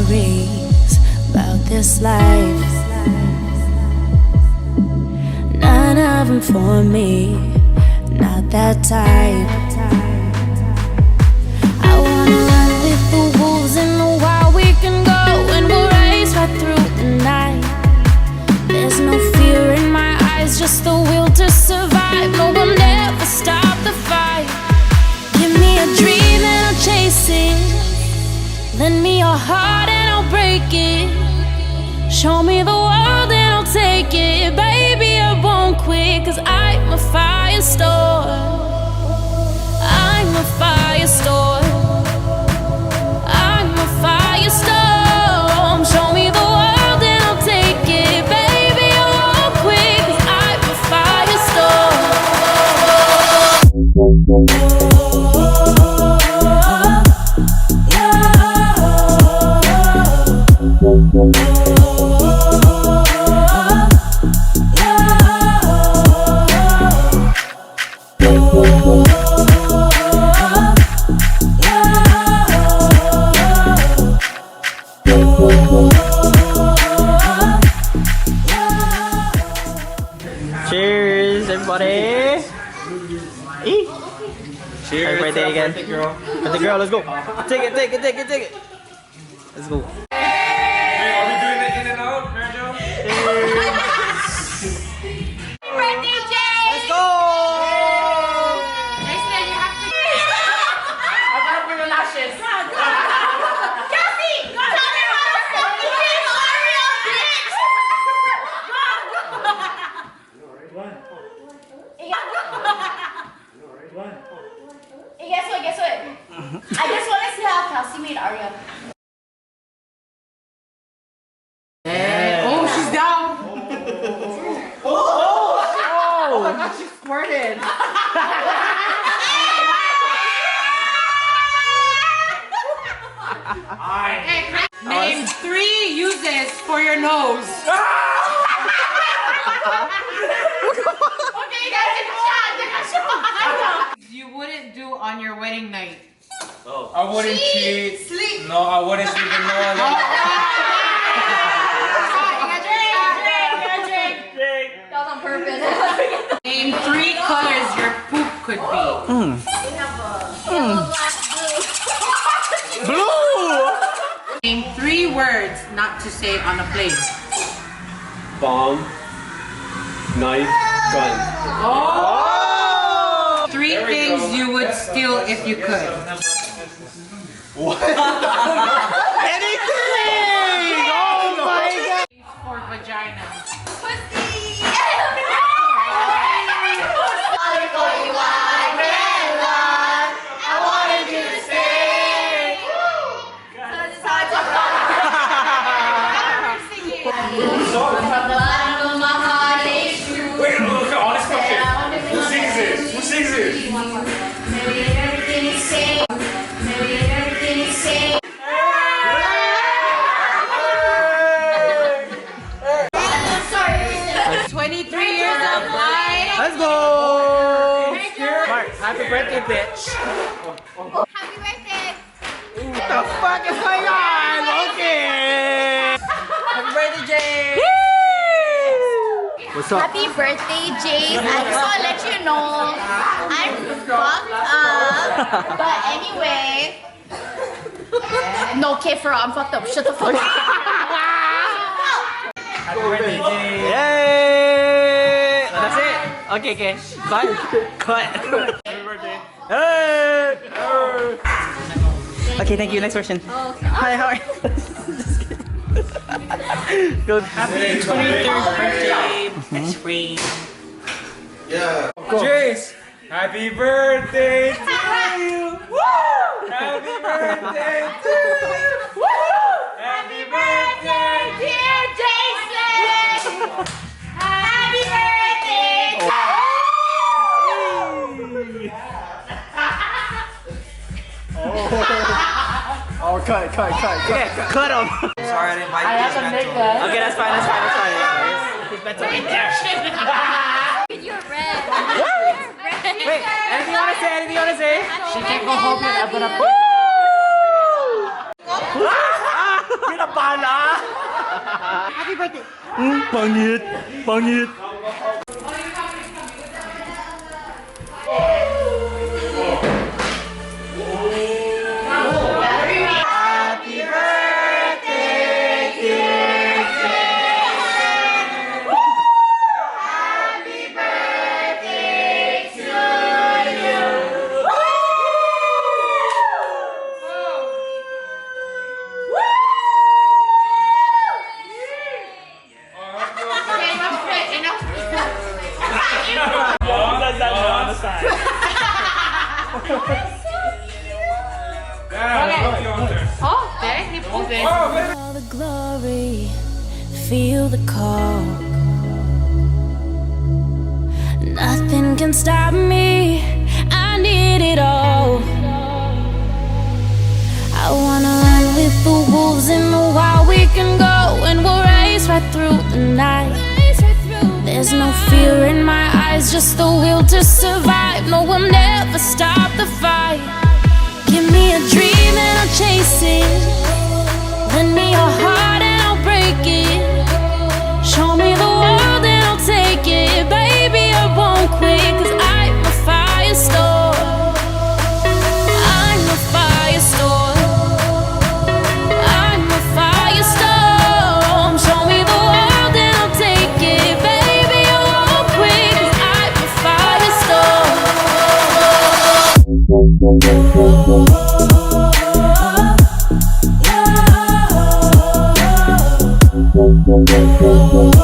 stories about this life. None of them for me, not that type. I wanna run with the wolves in the wild. We can go and we'll race right through the night. There's no fear in my eyes, just the will to survive. No one ever stop the fight. Give me a dream and I'll chase it. Lend me your heart and I'll break it. Show me the world and I'll take it. Baby, I won't quit, 'cause I'm a firestorm. I'm a firestorm. I'm a firestorm. Show me the world and I'll take it. Baby, I won't quit, 'cause I'm a firestorm. Cheers, everybody! Eat. Cheers. Happy birthday again. Birthday girl. Birthday girl, let's go. Take it, take it, take it, take it. Let's go. Hey, are we doing the in and out, Mary Jo? Birthday, Jay! Let's go! Jaycelyn, you have to. I'm gonna bring the lashes. Cassie, tell me how to suck the kids are real bitch. Hey, guess what? Guess what? I just want to see how Kelsey made Arya. Oh, she's down. Oh my god, she squirted. Name 3 uses for your nose. Okay, you guys take a shot. Take a shot. You wouldn't do on your wedding night. I wouldn't cheat. Sleep. No, I wouldn't sleep in no other. That was on purpose. Name 3 colors your poop could be. Blue! Name 3 words not to say on a plane. Bomb, knife, gun. Oh! 3 things you would steal if you could. Anything! Oh my god! For vagina. Pussy. I wanted you to stay. So this is how I talk about it. From the bottom of my heart, it's true. Wait, look, honest question. I want to Who sings this? Who sings this? Maybe everything is safe. Maybe everything is safe. I'm sorry. 23 years of life. Let's go! Mark, happy birthday, bitch! Happy birthday. What the fuck is going on? Okay! Happy birthday, Jay! What's up? Happy birthday, Jace. I just want to let you know I'm fucked up. But anyway. No, okay, for real, I'm fucked up. Shut the fuck up. Happy birthday, Jay. Yay! That's it. Okay, okay. Bye. Cut. Happy birthday. Hey! Okay, thank you. Next question. Hi, how are you? Good. Happy 23rd birthday, best friend. Yeah. Jace, happy birthday to you. Woo! Happy birthday to you. Woo! Happy birthday, Dear Jaycelyn! Happy birthday! Oh, cut. Okay, cut him. Sorry, I didn't invite you. Okay, that's fine. He's meant to be there. You're red. Wait, anything you wanna say? She can't go home and I'm gonna. Get naman, ah! Happy birthday. Pangit! Pangit! Happy birthday, dear Jay. Happy birthday to you. Okay, enough straight, enough. Oh, there, he pulled it. All the glory, feel the call. Nothing can stop me, I need it all. I wanna run with the wolves in the wild. We can go and we'll race right through the night. There's no fear in my eyes, just the will to survive. No, we'll never stop the fight. Give me a dream and I'll chase it. Lend me your heart and I'll break it. Show me the world and I'll take it. Baby, I won't quit, 'cause I'm a firestorm. I'm a firestorm. I'm a firestorm. Show me the world and I'll take it. Baby, I won't quit, 'cause I'm a firestorm. Oh,